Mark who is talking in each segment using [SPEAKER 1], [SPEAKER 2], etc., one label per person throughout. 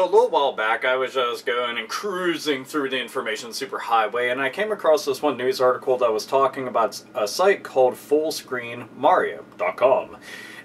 [SPEAKER 1] So a little while back, I was just going and cruising through the information superhighway, and I came across this one news article that was talking about a site called FullScreenMario.com.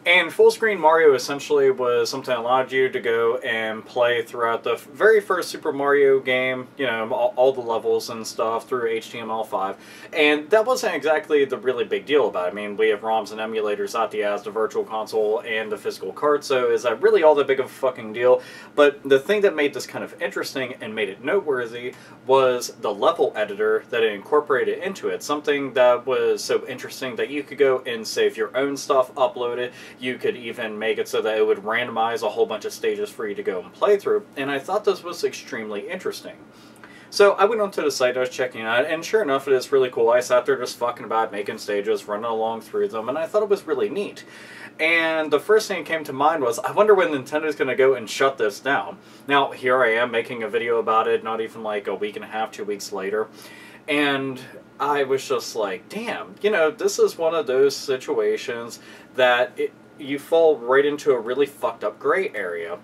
[SPEAKER 1] And Fullscreen Mario essentially was something that allowed you to go and play throughout the very first Super Mario game, you know, all the levels and stuff through HTML5. And that wasn't exactly the really big deal about it. I mean, we have ROMs and emulators out the ass, the Virtual Console and the physical card, so is that really all that big of a fucking deal? But the thing that made this kind of interesting and made it noteworthy was the level editor that it incorporated into it. Something that was so interesting that you could go and save your own stuff, upload it. You could even make it so that it would randomize a whole bunch of stages for you to go and play through, and I thought this was extremely interesting. So I went onto the site, I was checking it out, and sure enough, it is really cool. I sat there just fucking about, making stages, running along through them, and I thought it was really neat. And the first thing that came to mind was, I wonder when Nintendo's going to go and shut this down. Now, here I am making a video about it, not even like a week and a half, 2 weeks later, and I was just like, damn, you know, this is one of those situations that you fall right into a really fucked up gray area.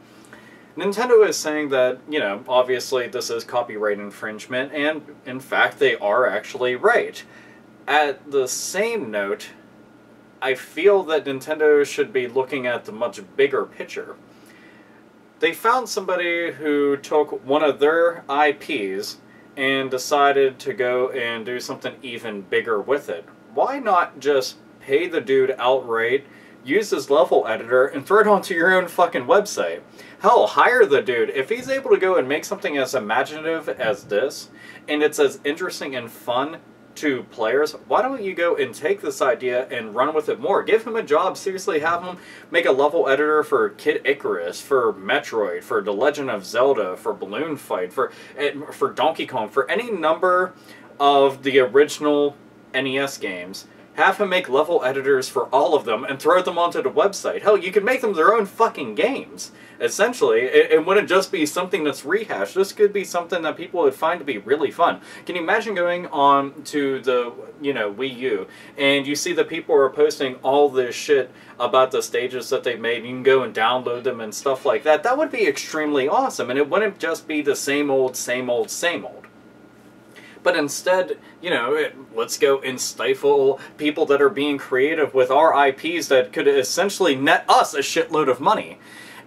[SPEAKER 1] Nintendo is saying that, you know, obviously this is copyright infringement, and in fact they are actually right. At the same note, I feel that Nintendo should be looking at the much bigger picture. They found somebody who took one of their IPs and decided to go and do something even bigger with it. Why not just pay the dude outright, use his level editor, and throw it onto your own fucking website? Hell, hire the dude. If he's able to go and make something as imaginative as this, and it's as interesting and fun to players, why don't you go and take this idea and run with it more? Give him a job, seriously, have him make a level editor for Kid Icarus, for Metroid, for The Legend of Zelda, for Balloon Fight, for Donkey Kong, for any number of the original NES games. Have him make level editors for all of them and throw them onto the website. Hell, you can make them their own fucking games. Essentially, it wouldn't just be something that's rehashed. This could be something that people would find to be really fun. Can you imagine going on to the, you know, Wii U, and you see that people are posting all this shit about the stages that they made, and you can go and download them and stuff like that? That would be extremely awesome, and it wouldn't just be the same old, same old, same old. But instead, you know, let's go and stifle people that are being creative with our IPs that could essentially net us a shitload of money.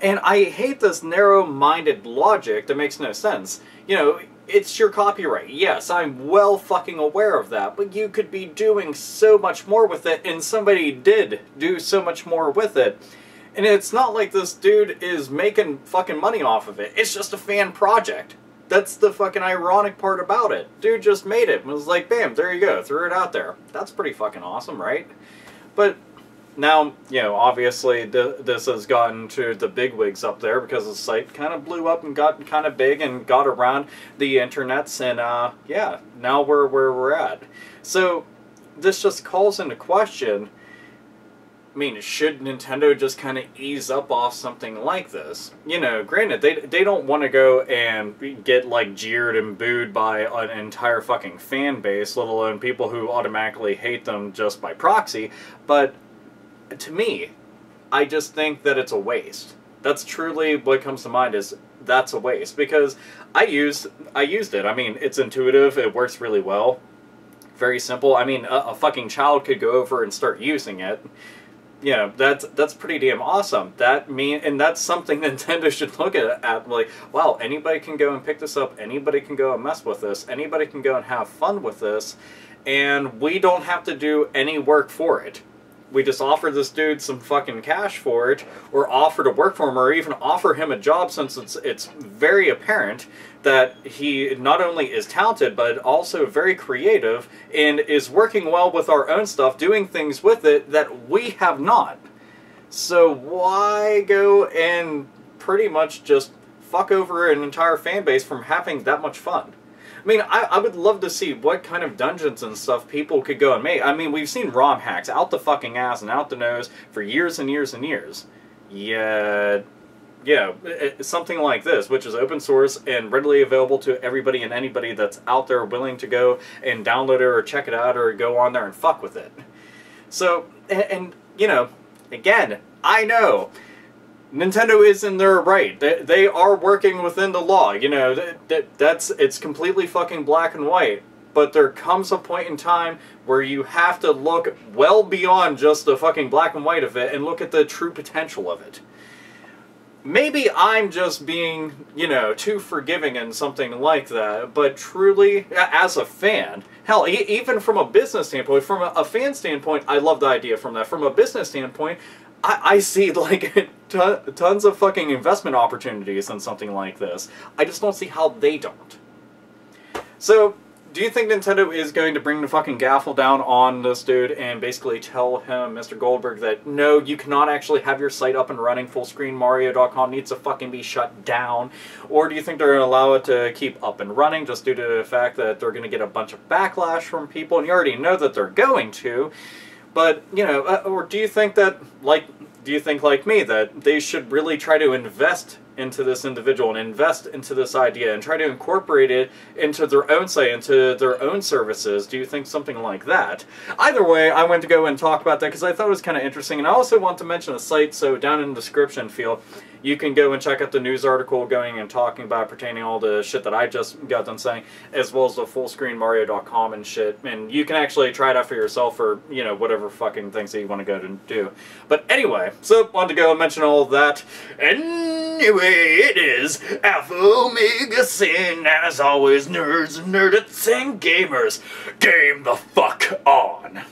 [SPEAKER 1] And I hate this narrow-minded logic that makes no sense. You know, it's your copyright. Yes, I'm well fucking aware of that, but you could be doing so much more with it, and somebody did do so much more with it. And it's not like this dude is making fucking money off of it. It's just a fan project. That's the fucking ironic part about it. Dude just made it and was like, bam, there you go, threw it out there. That's pretty fucking awesome, right? But now, you know, obviously this has gotten to the bigwigs up there because the site kind of blew up and got kind of big and got around the internets, and yeah, now we're where we're at. So this just calls into question, I mean, should Nintendo just kind of ease up off something like this? You know, granted, they don't want to go and get, like, jeered and booed by an entire fucking fan base, let alone people who automatically hate them just by proxy, but to me, I just think that it's a waste. That's truly what comes to mind, is that's a waste, because I used it. I mean, it's intuitive, it works really well, very simple. I mean, a fucking child could go over and start using it. You know, that's pretty damn awesome. And that's something Nintendo should look at, like, wow, anybody can go and pick this up, anybody can go and mess with this, anybody can go and have fun with this, and we don't have to do any work for it. We just offer this dude some fucking cash for it, or offer to work for him, or even offer him a job, since it's very apparent that he not only is talented, but also very creative, and is working well with our own stuff, doing things with it that we have not. So why go and pretty much just fuck over an entire fan base from having that much fun? I mean, I would love to see what kind of dungeons and stuff people could go and make. I mean, we've seen ROM hacks out the fucking ass and out the nose for years and years and years. Yeah, something like this, which is open source and readily available to everybody and anybody that's out there willing to go and download it or check it out or go on there and fuck with it. So, and you know, again, I know Nintendo is in their right. They are working within the law. You know, it's completely fucking black and white. But there comes a point in time where you have to look well beyond just the fucking black and white of it and look at the true potential of it. Maybe I'm just being, you know, too forgiving in something like that, but truly, as a fan, hell, even from a business standpoint, from a fan standpoint, I love the idea from that. From a business standpoint, I see, like, tons of fucking investment opportunities in something like this. I just don't see how they don't. So, do you think Nintendo is going to bring the fucking gaffle down on this dude and basically tell him, Mr. Goldberg, that no, you cannot actually have your site up and running, FullScreenMario.com needs to fucking be shut down? Or do you think they're going to allow it to keep up and running just due to the fact that they're going to get a bunch of backlash from people, and you already know that they're going to, but, you know, or do you think that, like, like me, that they should really try to invest into this individual and invest into this idea and try to incorporate it into their own site, into their own services? Do you think something like that? Either way, I went to go and talk about that because I thought it was kind of interesting, and I also want to mention a site, so down in the description field, you can go and check out the news article going and talking about pertaining all the shit that I just got done saying, as well as the FullScreenMario.com and shit, and you can actually try it out for yourself for, you know, whatever fucking things that you want to go to do. But anyway, so wanted to go and mention all of that. Anyway, it is Alpha Omega Sin, and as always, nerds and nerdettes and gamers, game the fuck on!